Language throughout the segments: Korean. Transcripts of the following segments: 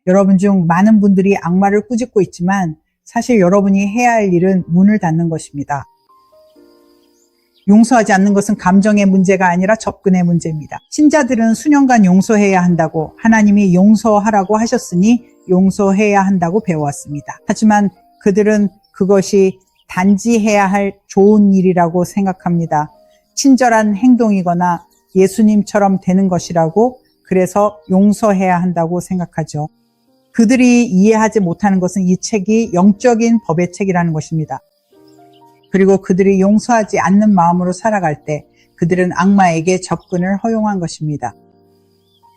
여러분 중 많은 분들이 악마를 꾸짖고 있지만 사실 여러분이 해야 할 일은 문을 닫는 것입니다. 용서하지 않는 것은 감정의 문제가 아니라 접근의 문제입니다. 신자들은 수년간 용서해야 한다고, 하나님이 용서하라고 하셨으니 용서해야 한다고 배워왔습니다. 하지만 그들은 그것이 단지 해야 할 좋은 일이라고 생각합니다. 친절한 행동이거나 예수님처럼 되는 것이라고, 그래서 용서해야 한다고 생각하죠. 그들이 이해하지 못하는 것은 이 책이 영적인 법의 책이라는 것입니다. 그리고 그들이 용서하지 않는 마음으로 살아갈 때 그들은 악마에게 접근을 허용한 것입니다.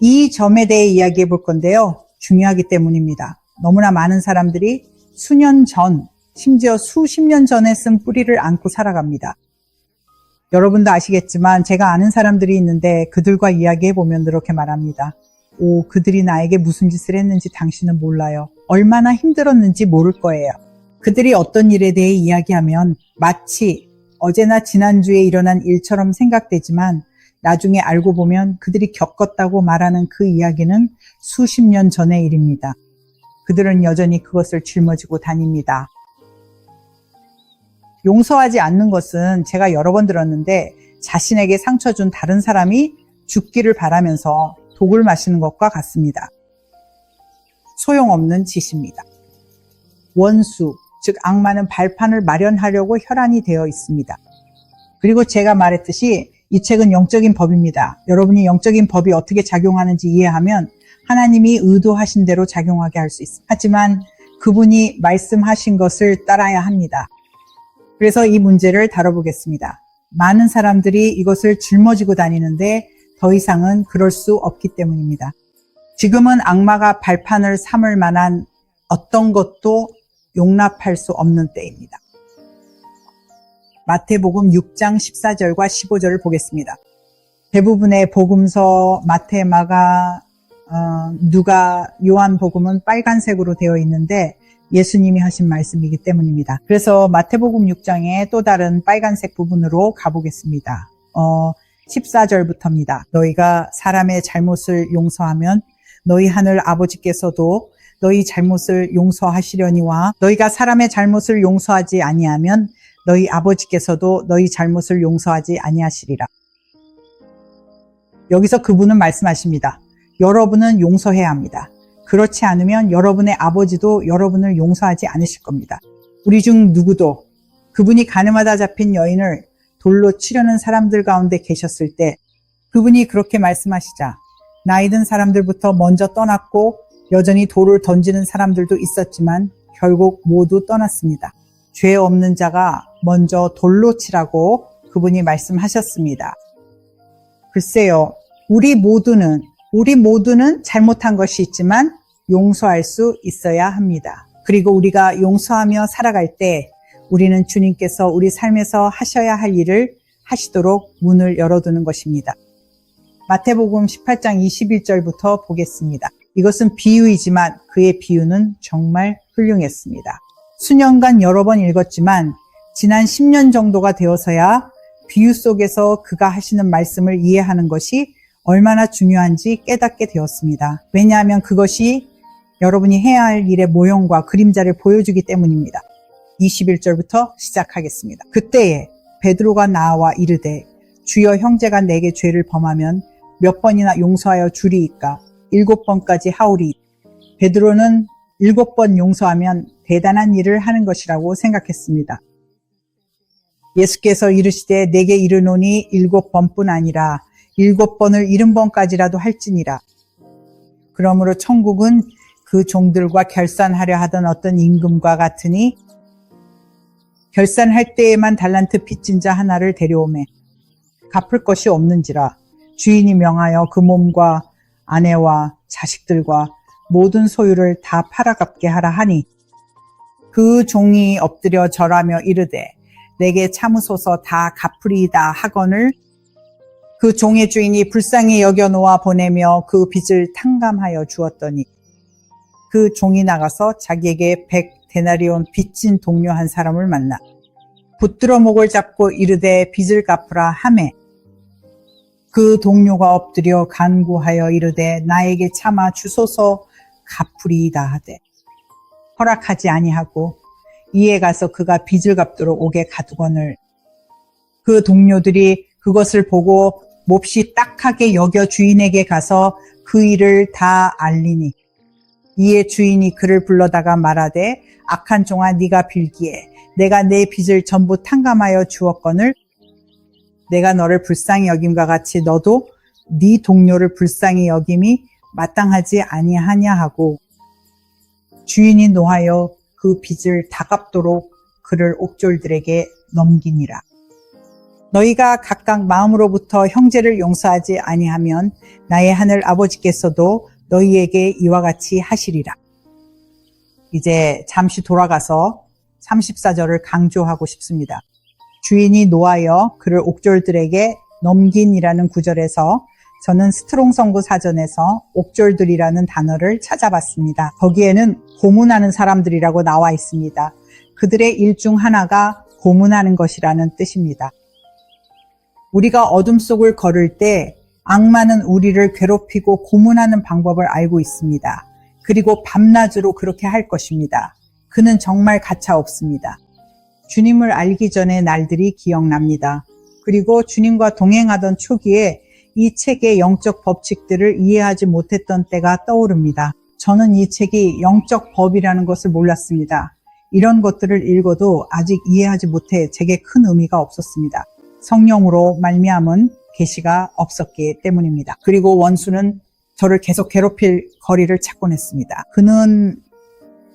이 점에 대해 이야기해 볼 건데요. 중요하기 때문입니다. 너무나 많은 사람들이 수년 전, 심지어 수십 년 전에 쓴 뿌리를 안고 살아갑니다. 여러분도 아시겠지만 제가 아는 사람들이 있는데 그들과 이야기해 보면 이렇게 말합니다. 오, 그들이 나에게 무슨 짓을 했는지 당신은 몰라요. 얼마나 힘들었는지 모를 거예요. 그들이 어떤 일에 대해 이야기하면 마치 어제나 지난주에 일어난 일처럼 생각되지만 나중에 알고 보면 그들이 겪었다고 말하는 그 이야기는 수십 년 전의 일입니다. 그들은 여전히 그것을 짊어지고 다닙니다. 용서하지 않는 것은 제가 여러 번 들었는데 자신에게 상처 준 다른 사람이 죽기를 바라면서 독을 마시는 것과 같습니다. 소용없는 짓입니다. 원수, 즉 악마는 발판을 마련하려고 혈안이 되어 있습니다. 그리고 제가 말했듯이 이 책은 영적인 법입니다. 여러분이 영적인 법이 어떻게 작용하는지 이해하면 하나님이 의도하신 대로 작용하게 할 수 있습니다. 하지만 그분이 말씀하신 것을 따라야 합니다. 그래서 이 문제를 다뤄보겠습니다. 많은 사람들이 이것을 짊어지고 다니는데 더 이상은 그럴 수 없기 때문입니다. 지금은 악마가 발판을 삼을 만한 어떤 것도 용납할 수 없는 때입니다. 마태복음 6장 14절과 15절을 보겠습니다. 대부분의 복음서 마태, 마가, 누가, 요한복음은 빨간색으로 되어 있는데 예수님이 하신 말씀이기 때문입니다. 그래서 마태복음 6장의 또 다른 빨간색 부분으로 가보겠습니다. 14절부터입니다. 너희가 사람의 잘못을 용서하면 너희 하늘 아버지께서도 너희 잘못을 용서하시려니와 너희가 사람의 잘못을 용서하지 아니하면 너희 아버지께서도 너희 잘못을 용서하지 아니하시리라. 여기서 그분은 말씀하십니다. 여러분은 용서해야 합니다. 그렇지 않으면 여러분의 아버지도 여러분을 용서하지 않으실 겁니다. 우리 중 누구도 그분이 가늠하다 잡힌 여인을 돌로 치려는 사람들 가운데 계셨을 때 그분이 그렇게 말씀하시자 나이 든 사람들부터 먼저 떠났고 여전히 돌을 던지는 사람들도 있었지만 결국 모두 떠났습니다. 죄 없는 자가 먼저 돌로 치라고 그분이 말씀하셨습니다. 글쎄요, 우리 모두는 잘못한 것이 있지만 용서할 수 있어야 합니다. 그리고 우리가 용서하며 살아갈 때 우리는 주님께서 우리 삶에서 하셔야 할 일을 하시도록 문을 열어두는 것입니다. 마태복음 18장 21절부터 보겠습니다. 이것은 비유이지만 그의 비유는 정말 훌륭했습니다. 수년간 여러 번 읽었지만 지난 10년 정도가 되어서야 비유 속에서 그가 하시는 말씀을 이해하는 것이 얼마나 중요한지 깨닫게 되었습니다. 왜냐하면 그것이 여러분이 해야 할 일의 모형과 그림자를 보여주기 때문입니다. 21절부터 시작하겠습니다. 그때에 베드로가 나와 이르되 주여 형제가 내게 죄를 범하면 몇 번이나 용서하여 주리이까 7번까지 하오리. 베드로는 7번 용서하면 대단한 일을 하는 것이라고 생각했습니다. 예수께서 이르시되 내게 이르노니 7번뿐 아니라 7번을 70번까지라도 할지니라. 그러므로 천국은 그 종들과 결산하려 하던 어떤 임금과 같으니 결산할 때에만 달란트 빚진 자 하나를 데려오매 갚을 것이 없는지라 주인이 명하여 그 몸과 아내와 자식들과 모든 소유를 다 팔아 갚게 하라 하니 그 종이 엎드려 절하며 이르되 내게 참으소서 다 갚으리이다 하거늘 그 종의 주인이 불쌍히 여겨 놓아 보내며 그 빚을 탕감하여 주었더니 그 종이 나가서 자기에게 100데나리온 빚진 동료 한 사람을 만나 붙들어 목을 잡고 이르되 빚을 갚으라 하매 그 동료가 엎드려 간구하여 이르되 나에게 참아 주소서 갚으리이다 하되 허락하지 아니하고 이에 가서 그가 빚을 갚도록 옥에 가두거늘. 그 동료들이 그것을 보고 몹시 딱하게 여겨 주인에게 가서 그 일을 다 알리니 이에 주인이 그를 불러다가 말하되 악한 종아 네가 빌기에 내가 내 빚을 전부 탕감하여 주었거늘 내가 너를 불쌍히 여김과 같이 너도 네 동료를 불쌍히 여김이 마땅하지 아니하냐 하고 주인이 노하여 그 빚을 다 갚도록 그를 옥졸들에게 넘기니라. 너희가 각각 마음으로부터 형제를 용서하지 아니하면 나의 하늘 아버지께서도 너희에게 이와 같이 하시리라. 이제 잠시 돌아가서 34절을 강조하고 싶습니다. 주인이 노하여 그를 옥졸들에게 넘긴이라는 구절에서 저는 스트롱 성구 사전에서 옥졸들이라는 단어를 찾아봤습니다. 거기에는 고문하는 사람들이라고 나와 있습니다. 그들의 일 중 하나가 고문하는 것이라는 뜻입니다. 우리가 어둠 속을 걸을 때 악마는 우리를 괴롭히고 고문하는 방법을 알고 있습니다. 그리고 밤낮으로 그렇게 할 것입니다. 그는 정말 가차없습니다. 주님을 알기 전의 날들이 기억납니다. 그리고 주님과 동행하던 초기에 이 책의 영적 법칙들을 이해하지 못했던 때가 떠오릅니다. 저는 이 책이 영적 법이라는 것을 몰랐습니다. 이런 것들을 읽어도 아직 이해하지 못해 제게 큰 의미가 없었습니다. 성령으로 말미암은 계시가 없었기 때문입니다. 그리고 원수는 저를 계속 괴롭힐 거리를 찾곤 했습니다. 그는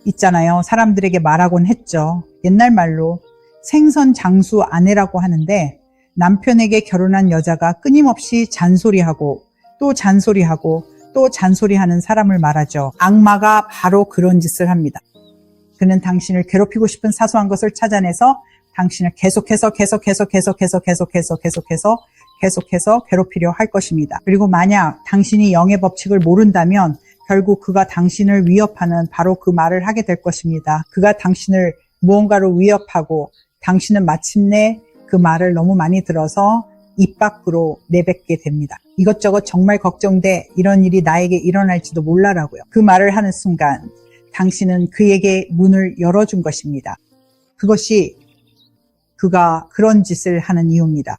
있잖아요. 사람들에게 말하곤 했죠. 옛날 말로 생선 장수 아내라고 하는데 남편에게 결혼한 여자가 끊임없이 잔소리하고 또 잔소리하고 또 잔소리하는 사람을 말하죠. 악마가 바로 그런 짓을 합니다. 그는 당신을 괴롭히고 싶은 사소한 것을 찾아내서 당신을 계속해서 괴롭히려 할 것입니다. 그리고 만약 당신이 영의 법칙을 모른다면 결국 그가 당신을 위협하는 바로 그 말을 하게 될 것입니다. 그가 당신을 무언가로 위협하고 당신은 마침내 그 말을 너무 많이 들어서 입 밖으로 내뱉게 됩니다. 이것저것 정말 걱정돼. 이런 일이 나에게 일어날지도 몰라라고요. 그 말을 하는 순간 당신은 그에게 문을 열어준 것입니다. 그것이 그가 그런 짓을 하는 이유입니다.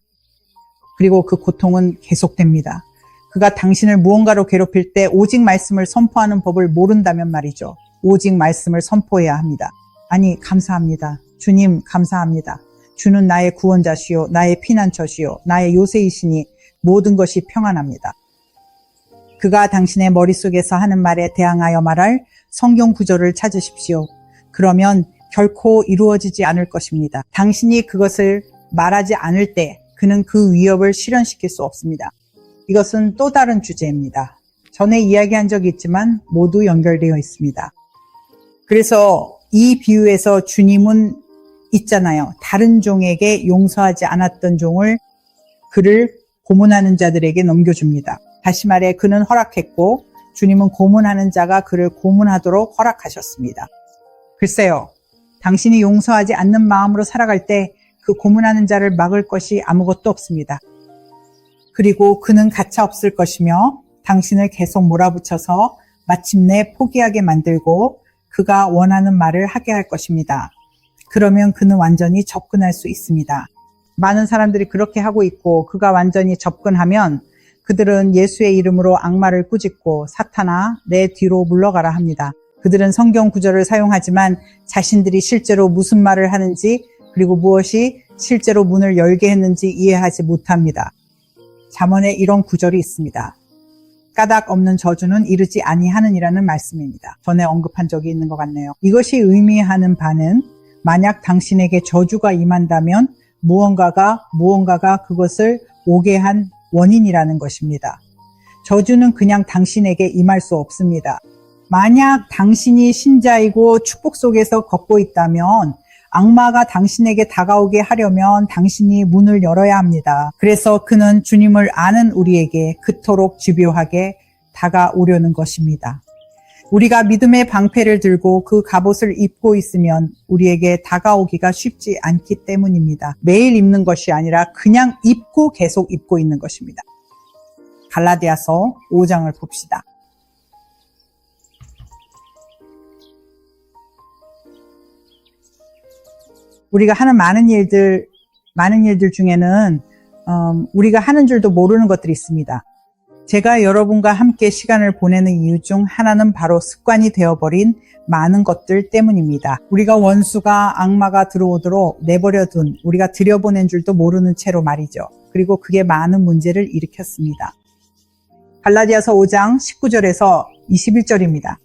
그리고 그 고통은 계속됩니다. 그가 당신을 무언가로 괴롭힐 때 오직 말씀을 선포하는 법을 모른다면 말이죠. 오직 말씀을 선포해야 합니다. 아니, 감사합니다. 주님, 감사합니다. 주는 나의 구원자시요, 나의 피난처시요, 나의 요새이시니 모든 것이 평안합니다. 그가 당신의 머릿속에서 하는 말에 대항하여 말할 성경 구절을 찾으십시오. 그러면 결코 이루어지지 않을 것입니다. 당신이 그것을 말하지 않을 때 그는 그 위협을 실현시킬 수 없습니다. 이것은 또 다른 주제입니다. 전에 이야기한 적이 있지만 모두 연결되어 있습니다. 그래서 이 비유에서 주님은 있잖아요. 다른 종에게 용서하지 않았던 종을 그를 고문하는 자들에게 넘겨줍니다. 다시 말해 그는 허락했고 주님은 고문하는 자가 그를 고문하도록 허락하셨습니다. 글쎄요. 당신이 용서하지 않는 마음으로 살아갈 때 그 고문하는 자를 막을 것이 아무것도 없습니다. 그리고 그는 가차없을 것이며 당신을 계속 몰아붙여서 마침내 포기하게 만들고 그가 원하는 말을 하게 할 것입니다. 그러면 그는 완전히 접근할 수 있습니다. 많은 사람들이 그렇게 하고 있고 그가 완전히 접근하면 그들은 예수의 이름으로 악마를 꾸짖고 사탄아 내 뒤로 물러가라 합니다. 그들은 성경 구절을 사용하지만 자신들이 실제로 무슨 말을 하는지 그리고 무엇이 실제로 문을 열게 했는지 이해하지 못합니다. 잠언에 이런 구절이 있습니다. 까닭 없는 저주는 이르지 아니하느니라는 말씀입니다. 전에 언급한 적이 있는 것 같네요. 이것이 의미하는 바는 만약 당신에게 저주가 임한다면 무언가가 그것을 오게 한 원인이라는 것입니다. 저주는 그냥 당신에게 임할 수 없습니다. 만약 당신이 신자이고 축복 속에서 걷고 있다면 악마가 당신에게 다가오게 하려면 당신이 문을 열어야 합니다. 그래서 그는 주님을 아는 우리에게 그토록 집요하게 다가오려는 것입니다. 우리가 믿음의 방패를 들고 그 갑옷을 입고 있으면 우리에게 다가오기가 쉽지 않기 때문입니다. 매일 입는 것이 아니라 그냥 입고 계속 입고 있는 것입니다. 갈라디아서 5장을 봅시다. 우리가 하는 많은 일들 중에는 우리가 하는 줄도 모르는 것들이 있습니다. 제가 여러분과 함께 시간을 보내는 이유 중 하나는 바로 습관이 되어버린 많은 것들 때문입니다. 우리가 원수가 악마가 들어오도록 내버려둔 우리가 들여보낸 줄도 모르는 채로 말이죠. 그리고 그게 많은 문제를 일으켰습니다. 갈라디아서 5장 19절에서 21절입니다.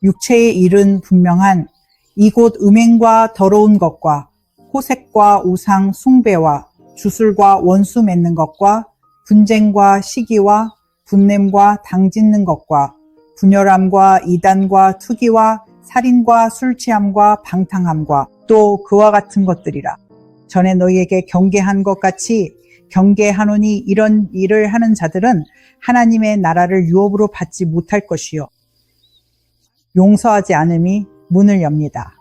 육체의 일은 분명한 이곳 음행과 더러운 것과 호색과 우상 숭배와 주술과 원수 맺는 것과 분쟁과 시기와 분냄과 당짓는 것과 분열함과 이단과 투기와 살인과 술취함과 방탕함과 또 그와 같은 것들이라. 전에 너희에게 경계한 것 같이 경계하노니 이런 일을 하는 자들은 하나님의 나라를 유업으로 받지 못할 것이요. 용서하지 않음이 문을 엽니다.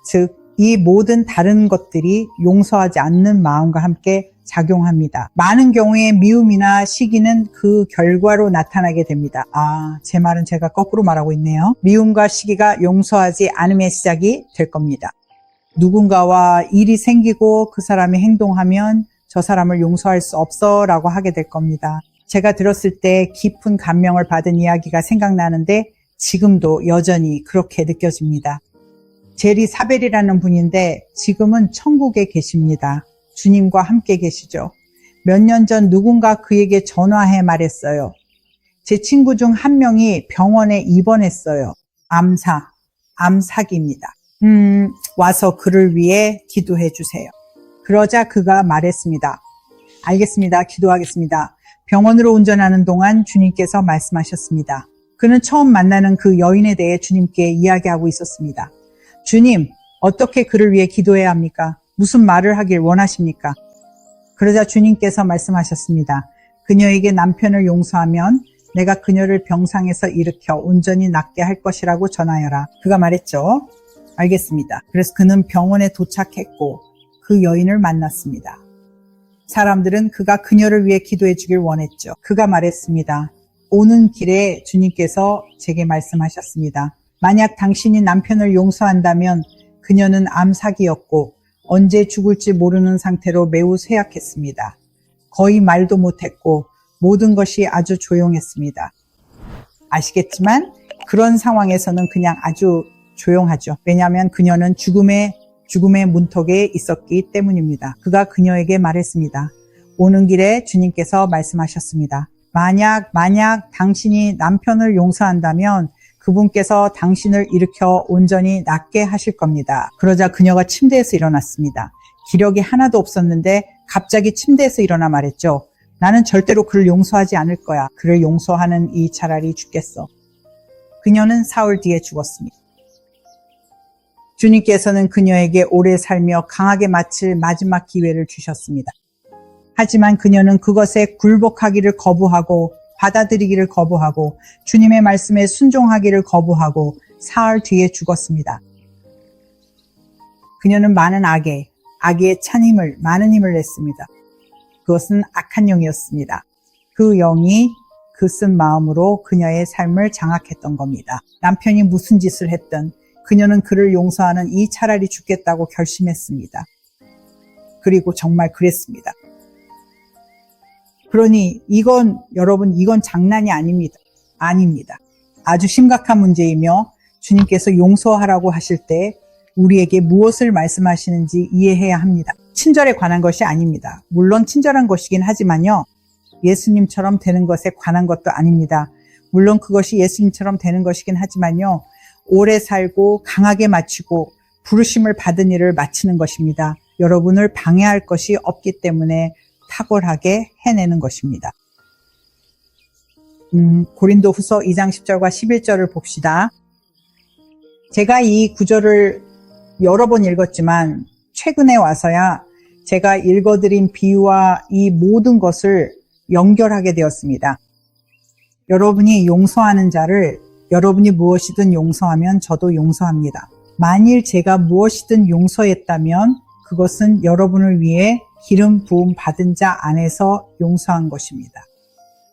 즉, 이 모든 다른 것들이 용서하지 않는 마음과 함께 작용합니다. 많은 경우에 미움이나 시기는 그 결과로 나타나게 됩니다. 제 말은 제가 거꾸로 말하고 있네요. 미움과 시기가 용서하지 않음의 시작이 될 겁니다. 누군가와 일이 생기고 그 사람이 행동하면 저 사람을 용서할 수 없어 라고 하게 될 겁니다. 제가 들었을 때 깊은 감명을 받은 이야기가 생각나는데 지금도 여전히 그렇게 느껴집니다. 제리 사벨이라는 분인데 지금은 천국에 계십니다. 주님과 함께 계시죠. 몇 년 전 누군가 그에게 전화해 말했어요. 제 친구 중 한 명이 병원에 입원했어요. 암사기입니다. 와서 그를 위해 기도해 주세요. 그러자 그가 말했습니다. 알겠습니다. 기도하겠습니다. 병원으로 운전하는 동안 주님께서 말씀하셨습니다. 그는 처음 만나는 그 여인에 대해 주님께 이야기하고 있었습니다. 주님, 어떻게 그를 위해 기도해야 합니까? 무슨 말을 하길 원하십니까? 그러자 주님께서 말씀하셨습니다. 그녀에게 남편을 용서하면 내가 그녀를 병상에서 일으켜 온전히 낫게 할 것이라고 전하여라. 그가 말했죠. 알겠습니다. 그래서 그는 병원에 도착했고 그 여인을 만났습니다. 사람들은 그가 그녀를 위해 기도해 주길 원했죠. 그가 말했습니다. 오는 길에 주님께서 제게 말씀하셨습니다. 만약 당신이 남편을 용서한다면 그녀는 암사기였고 언제 죽을지 모르는 상태로 매우 쇠약했습니다. 거의 말도 못했고 모든 것이 아주 조용했습니다. 아시겠지만 그런 상황에서는 그냥 아주 조용하죠. 왜냐하면 그녀는 죽음의 문턱에 있었기 때문입니다. 그가 그녀에게 말했습니다. 오는 길에 주님께서 말씀하셨습니다. 만약 당신이 남편을 용서한다면 그분께서 당신을 일으켜 온전히 낫게 하실 겁니다. 그러자 그녀가 침대에서 일어났습니다. 기력이 하나도 없었는데 갑자기 침대에서 일어나 말했죠. 나는 절대로 그를 용서하지 않을 거야. 그를 용서하는 이 차라리 죽겠어. 그녀는 사흘 뒤에 죽었습니다. 주님께서는 그녀에게 오래 살며 강하게 마칠 마지막 기회를 주셨습니다. 하지만 그녀는 그것에 굴복하기를 거부하고 받아들이기를 거부하고 주님의 말씀에 순종하기를 거부하고 사흘 뒤에 죽었습니다. 그녀는 많은 악에 많은 힘을 냈습니다. 그것은 악한 영이었습니다. 그 영이 그 쓴 마음으로 그녀의 삶을 장악했던 겁니다. 남편이 무슨 짓을 했든 그녀는 그를 용서하는 이 차라리 죽겠다고 결심했습니다. 그리고 정말 그랬습니다. 그러니 여러분 이건 장난이 아닙니다. 아주 심각한 문제이며 주님께서 용서하라고 하실 때 우리에게 무엇을 말씀하시는지 이해해야 합니다. 친절에 관한 것이 아닙니다. 물론 친절한 것이긴 하지만요. 예수님처럼 되는 것에 관한 것도 아닙니다. 물론 그것이 예수님처럼 되는 것이긴 하지만요. 오래 살고 강하게 마치고 부르심을 받은 일을 마치는 것입니다. 여러분을 방해할 것이 없기 때문에 탁월하게 해내는 것입니다. 고린도후서 2장 10절과 11절을 봅시다. 제가 이 구절을 여러 번 읽었지만 최근에 와서야 제가 읽어드린 비유와 이 모든 것을 연결하게 되었습니다. 여러분이 용서하는 자를 여러분이 무엇이든 용서하면 저도 용서합니다. 만일 제가 무엇이든 용서했다면 그것은 여러분을 위해 기름 부음 받은 자 안에서 용서한 것입니다.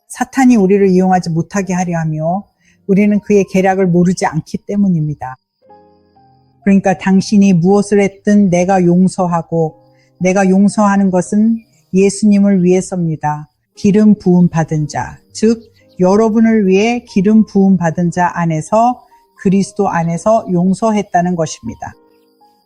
사탄이 우리를 이용하지 못하게 하려 하며 우리는 그의 계략을 모르지 않기 때문입니다. 그러니까 당신이 무엇을 했든 내가 용서하고, 내가 용서하는 것은 예수님을 위해서입니다. 기름 부음 받은 자, 즉 여러분을 위해 기름 부음 받은 자 안에서, 그리스도 안에서 용서했다는 것입니다.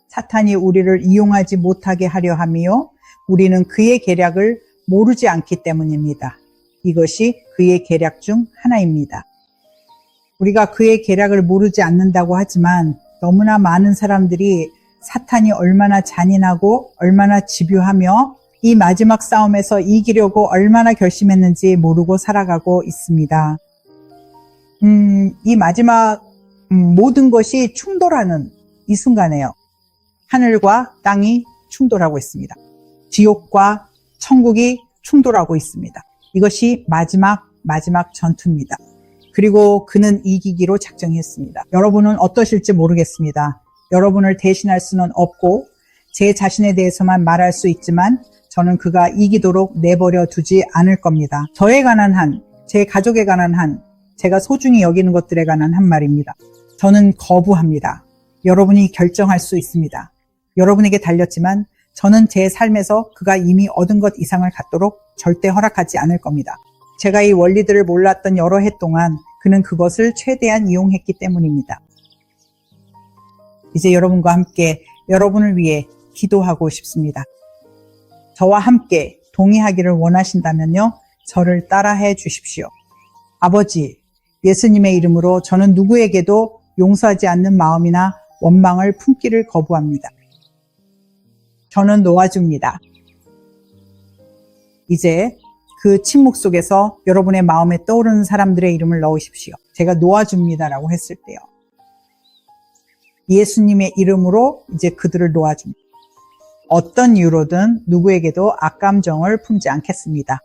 사탄이 우리를 이용하지 못하게 하려 하며 우리는 그의 계략을 모르지 않기 때문입니다. 이것이 그의 계략 중 하나입니다. 우리가 그의 계략을 모르지 않는다고 하지만 너무나 많은 사람들이 사탄이 얼마나 잔인하고 얼마나 집요하며 이 마지막 싸움에서 이기려고 얼마나 결심했는지 모르고 살아가고 있습니다. 이 마지막 모든 것이 충돌하는 이 순간에요. 하늘과 땅이 충돌하고 있습니다. 지옥과 천국이 충돌하고 있습니다. 이것이 마지막 전투입니다. 그리고 그는 이기기로 작정했습니다. 여러분은 어떠실지 모르겠습니다. 여러분을 대신할 수는 없고 제 자신에 대해서만 말할 수 있지만 저는 그가 이기도록 내버려 두지 않을 겁니다. 저에 관한 한, 제 가족에 관한 한, 제가 소중히 여기는 것들에 관한 한 말입니다. 저는 거부합니다. 여러분이 결정할 수 있습니다. 여러분에게 달렸지만 저는 제 삶에서 그가 이미 얻은 것 이상을 갖도록 절대 허락하지 않을 겁니다. 제가 이 원리들을 몰랐던 여러 해 동안 그는 그것을 최대한 이용했기 때문입니다. 이제 여러분과 함께 여러분을 위해 기도하고 싶습니다. 저와 함께 동의하기를 원하신다면요, 저를 따라해 주십시오. 아버지, 예수님의 이름으로 저는 누구에게도 용서하지 않는 마음이나 원망을 품기를 거부합니다. 저는 놓아줍니다. 이제 그 침묵 속에서 여러분의 마음에 떠오르는 사람들의 이름을 넣으십시오. 제가 놓아줍니다라고 했을 때요. 예수님의 이름으로 이제 그들을 놓아줍니다. 어떤 이유로든 누구에게도 악감정을 품지 않겠습니다.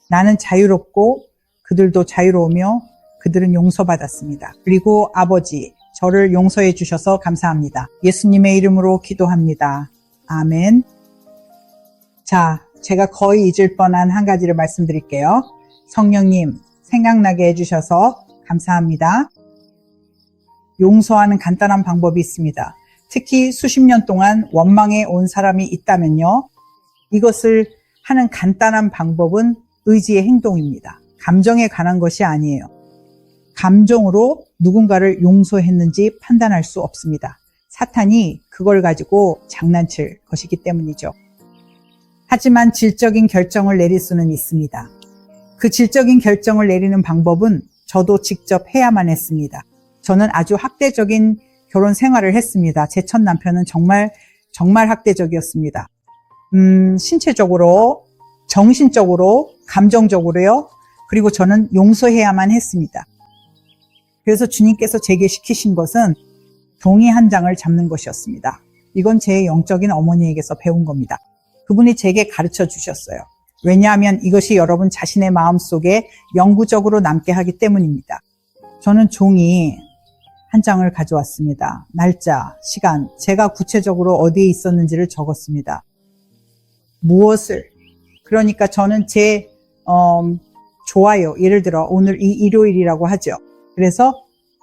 나는 자유롭고 그들도 자유로우며 그들은 용서받았습니다. 그리고 아버지, 저를 용서해 주셔서 감사합니다. 예수님의 이름으로 기도합니다. 아멘. 자, 제가 거의 잊을 뻔한 한 가지를 말씀드릴게요. 성령님, 생각나게 해주셔서 감사합니다. 용서하는 간단한 방법이 있습니다. 특히 수십 년 동안 원망해 온 사람이 있다면요, 이것을 하는 간단한 방법은 의지의 행동입니다. 감정에 관한 것이 아니에요. 감정으로 누군가를 용서했는지 판단할 수 없습니다. 사탄이 그걸 가지고 장난칠 것이기 때문이죠. 하지만 질적인 결정을 내릴 수는 있습니다. 그 질적인 결정을 내리는 방법은 저도 직접 해야만 했습니다. 저는 아주 학대적인 결혼 생활을 했습니다. 제 첫 남편은 정말 학대적이었습니다. 신체적으로, 정신적으로, 감정적으로요. 그리고 저는 용서해야만 했습니다. 그래서 주님께서 제게 시키신 것은 종이 한 장을 잡는 것이었습니다. 이건 제 영적인 어머니에게서 배운 겁니다. 그분이 제게 가르쳐 주셨어요. 왜냐하면 이것이 여러분 자신의 마음속에 영구적으로 남게 하기 때문입니다. 저는 종이 한 장을 가져왔습니다. 날짜, 시간, 제가 구체적으로 어디에 있었는지를 적었습니다. 무엇을, 그러니까 저는 좋아요. 예를 들어 오늘 이 일요일이라고 하죠. 그래서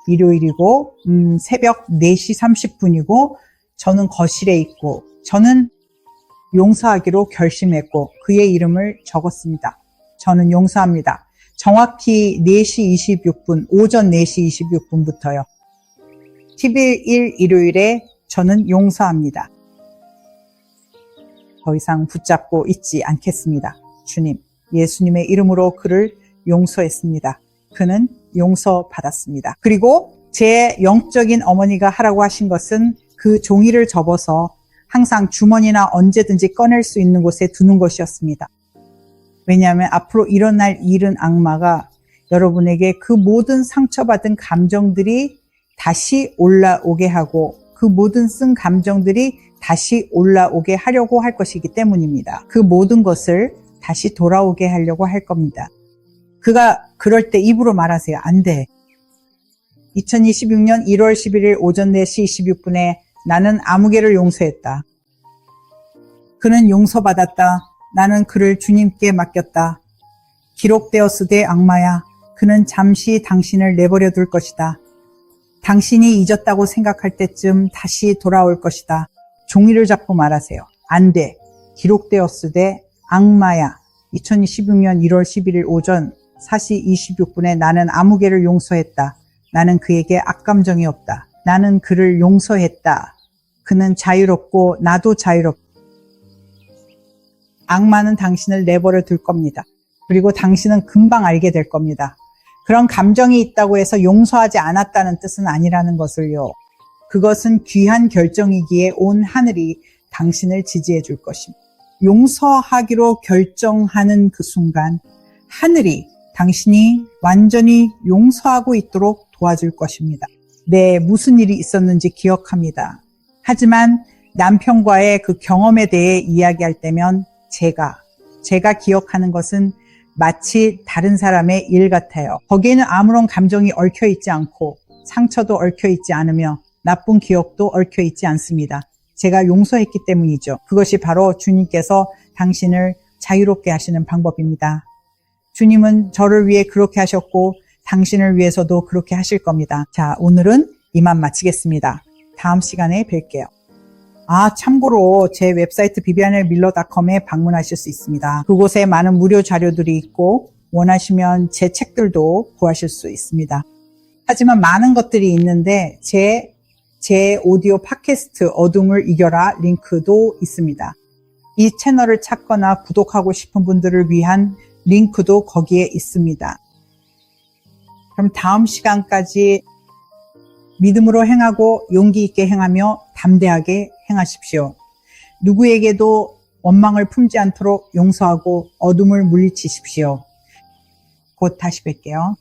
일요일이고 새벽 4시 30분이고 저는 거실에 있고 저는 용서하기로 결심했고 그의 이름을 적었습니다. 저는 용서합니다. 정확히 4시 26분, 오전 4시 26분부터요. 11일 일요일에 저는 용서합니다. 더 이상 붙잡고 있지 않겠습니다. 주님, 예수님의 이름으로 그를 용서했습니다. 그는 용서받았습니다. 그리고 제 영적인 어머니가 하라고 하신 것은 그 종이를 접어서 항상 주머니나 언제든지 꺼낼 수 있는 곳에 두는 것이었습니다. 왜냐하면 앞으로 일어날 일은 악마가 여러분에게 그 모든 상처받은 감정들이 다시 올라오게 하고 그 모든 쓴 감정들이 다시 올라오게 하려고 할 것이기 때문입니다. 그 모든 것을 다시 돌아오게 하려고 할 겁니다. 그가 그럴 때 입으로 말하세요. 안 돼. 2026년 1월 11일 오전 4시 26분에 나는 아무개를 용서했다. 그는 용서받았다. 나는 그를 주님께 맡겼다. 기록되었으되 악마야. 그는 잠시 당신을 내버려 둘 것이다. 당신이 잊었다고 생각할 때쯤 다시 돌아올 것이다. 종이를 잡고 말하세요. 안 돼. 기록되었으되 악마야. 2016년 1월 11일 오전 4시 26분에 나는 아무개를 용서했다. 나는 그에게 악감정이 없다. 나는 그를 용서했다. 그는 자유롭고 나도 자유롭다. 악마는 당신을 내버려 둘 겁니다. 그리고 당신은 금방 알게 될 겁니다. 그런 감정이 있다고 해서 용서하지 않았다는 뜻은 아니라는 것을요. 그것은 귀한 결정이기에 온 하늘이 당신을 지지해 줄 것입니다. 용서하기로 결정하는 그 순간 하늘이 당신이 완전히 용서하고 있도록 도와줄 것입니다. 네, 무슨 일이 있었는지 기억합니다. 하지만 남편과의 그 경험에 대해 이야기할 때면 제가 기억하는 것은 마치 다른 사람의 일 같아요. 거기에는 아무런 감정이 얽혀있지 않고 상처도 얽혀있지 않으며 나쁜 기억도 얽혀있지 않습니다. 제가 용서했기 때문이죠. 그것이 바로 주님께서 당신을 자유롭게 하시는 방법입니다. 주님은 저를 위해 그렇게 하셨고 당신을 위해서도 그렇게 하실 겁니다. 자, 오늘은 이만 마치겠습니다. 다음 시간에 뵐게요. 참고로 제 웹사이트 vivianelmiller.com에 방문하실 수 있습니다. 그곳에 많은 무료 자료들이 있고 원하시면 제 책들도 구하실 수 있습니다. 하지만 많은 것들이 있는데 제 오디오 팟캐스트 어둠을 이겨라 링크도 있습니다. 이 채널을 찾거나 구독하고 싶은 분들을 위한 링크도 거기에 있습니다. 그럼 다음 시간까지 믿음으로 행하고 용기 있게 행하며 담대하게 행하십시오. 누구에게도 원망을 품지 않도록 용서하고 어둠을 물리치십시오. 곧 다시 뵐게요.